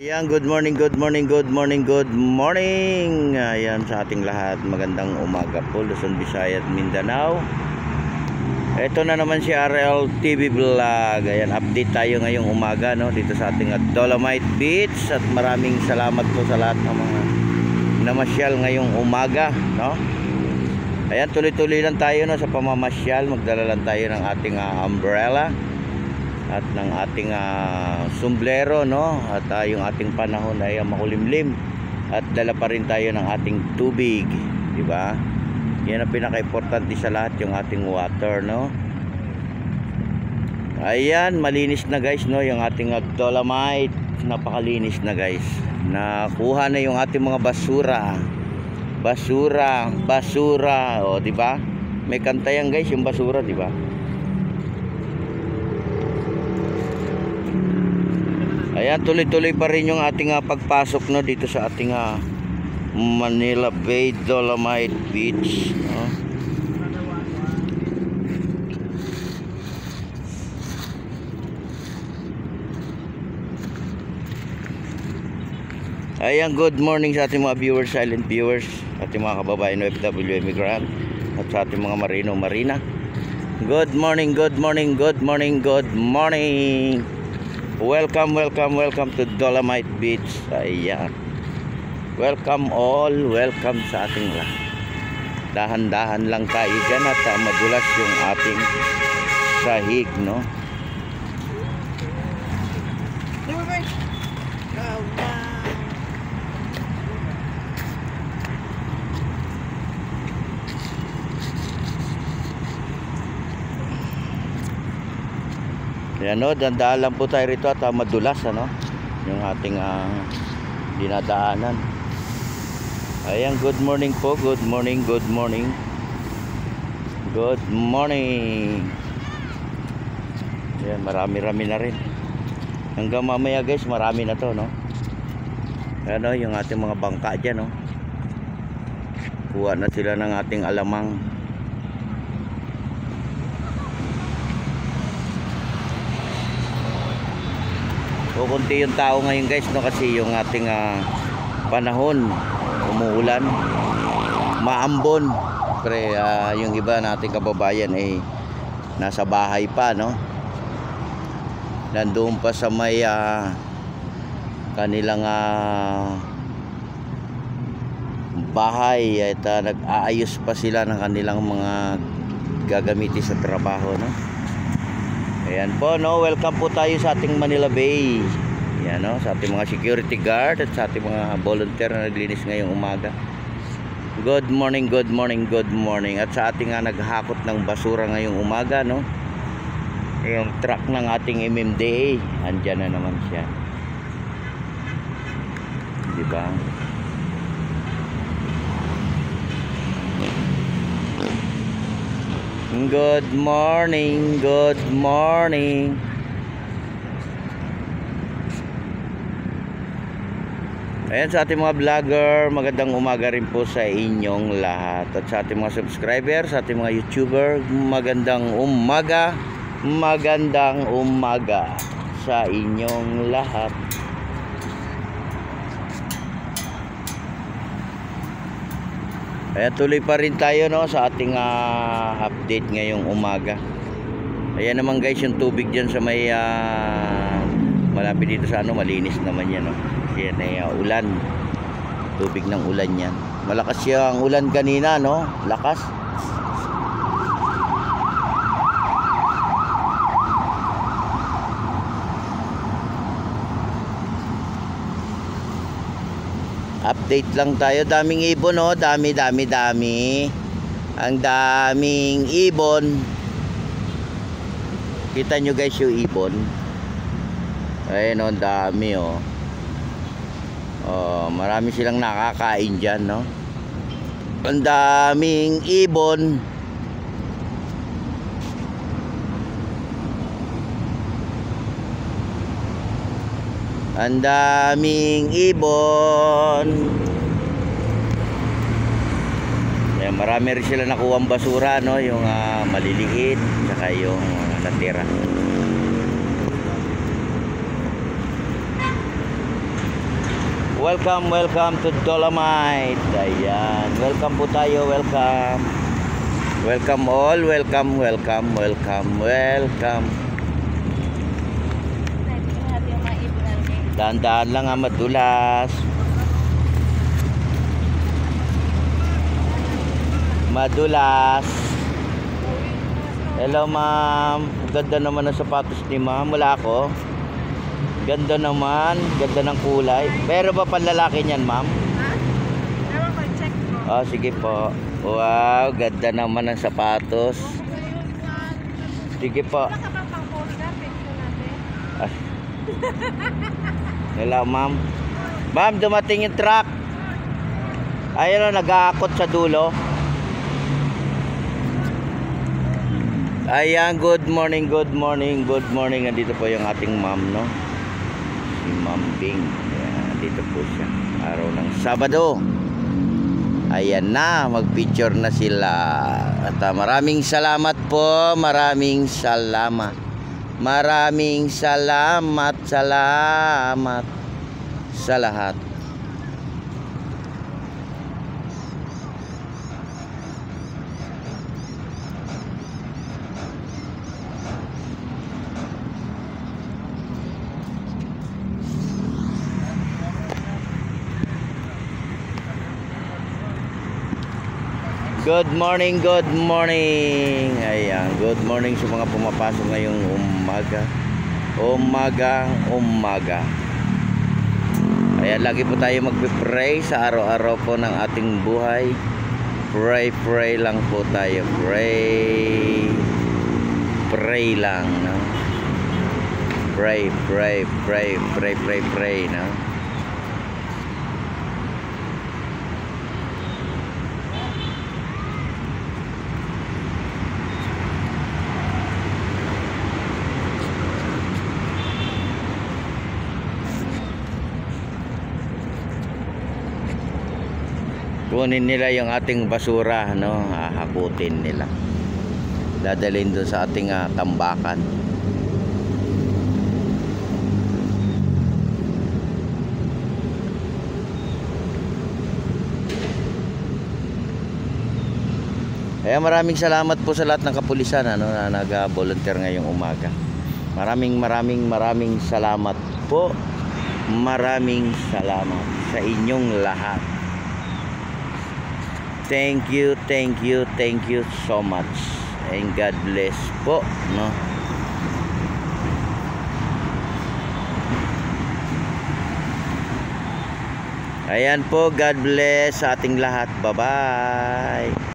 Ayan, good morning, good morning, good morning, good morning. Ayan sa ating lahat, magandang umaga po, Luzon, Visayas at Mindanao. Ito na naman si RL TV Vlog. Ayan, update tayo ngayong umaga, no, dito sa ating Dolomite Beach. At maraming salamat po sa lahat ng mga namasyal ngayong umaga, no. Ayan, tuloy-tuloy lang tayo, no, sa pamamasyal. Magdala lang tayo ng ating umbrella at ng ating sombrero, no, at yung ating panahon ay makulimlim, at dala pa rin tayo ng ating tubig, di ba? Yan ang pinaka-importante sa lahat, yung ating water, no. Ayan, malinis na guys, no, yung ating Dolomite. Napakalinis na guys. Nakuha na yung ating mga basura. O, di ba? May kanta yan guys, yung basura, di ba? Ayan, tuloy-tuloy pa rin yung ating pagpasok, no, dito sa ating Manila Bay Dolomite Beach, no? Ayan, good morning sa ating mga viewers, silent viewers, ating mga kababayan OFW immigrant, at sa ating mga marino marina. Good morning, good morning, good morning, good morning. Welcome to Dolomite Beach. Ayan. Welcome all, welcome sa ating lahat. Dahan-dahan lang tayo dyan at madulas yung ating sahig, no? Ayan, no, dandaan lang po tayo rito at madulas, ano, yung ating dinadaanan. Ayan, good morning po, good morning, good morning, good morning. Ayan, marami-rami na rin. Hanggang mamaya guys, marami na to, no. Ayan, no, yung ating mga bangka dyan, no. Kuha na sila ng ating alamang. Kukunti yung tao ngayon guys, no, kasi yung ating panahon, umuulan, maambon. Pero yung iba nating kababayan ay nasa bahay pa, no, nandoon pa sa may kanilang bahay at nag-aayos pa sila ng kanilang mga gagamitin sa trabaho, no. Ayan po, no, welcome po tayo sa ating Manila Bay. Ayan, no, sa ating mga security guard at sa ating mga volunteer na naglinis ngayong umaga. Good morning, good morning, good morning. At sa ating naghakot ng basura ngayong umaga, no, yung truck ng ating MMDA, andyan na naman siya, di ba? Good morning, good morning. Ayan, sa ating mga vlogger, magandang umaga rin po sa inyong lahat. At sa ating mga subscriber, sa ating mga YouTuber, magandang umaga sa inyong lahat. Ayan, tuloy pa rin tayo, no, sa ating update ngayong umaga. Ayan naman guys, yung tubig dyan sa may malapit dito sa malinis naman yan, no. Yan ay ulan, tubig ng ulan yan. Malakas yung ulan kanina, no, lakas. Update lang tayo. Daming ibon, oh. Dami. Ang daming ibon. Kita nyo guys yung ibon. Ayun, oh, dami, oh. Oh, marami silang nakakain dyan, no. Ang daming ibon. Ang daming ibon. Ayan, marami rin sila nakuhang basura, no, yung maliliit saka yung natira. welcome to Dolomite. Ayan, welcome po tayo, welcome. Welcome all, welcome. Dahan-dahan lang ha, madulas. Hello ma'am, ganda naman ng sapatos ni ma'am. Wala ako. Ganda naman, ganda ng kulay. Pero ba panlalaki niyan ma'am? Ewan ko, check mo. Oh, sige po. Wow, ganda naman ng sapatos. Sige po. Wala ka bang pang-poster? Picture natin. Hello ma'am. Ma'am, dumating yung truck. Ayun o, nag-aakot sa dulo. Ayan, good morning. Nandito po yung ating ma'am, no? Si Ma'am Bing. Ayan, nandito po siya. Araw ng Sabado. Ayan na, mag-picture na sila. At maraming salamat po. Maraming salamat sa lahat. Good morning. Ayan, good morning sa mga pumapasok ngayong umaga. Ayan, lagi po tayo magpe-pray sa araw-araw po ng ating buhay. Pray lang po tayo. Pray lang, no? Pray, no? Kunin nila yung ating basura, no? Hahakutin nila. Dadalhin doon sa ating tambakan. Kaya maraming salamat po sa lahat ng kapulisan, ano, na nag-volunteer ngayong umaga. Maraming salamat po. Maraming salamat sa inyong lahat. Thank you so much, and God bless po, no? Ayan po, God bless sa ating lahat. Bye-bye.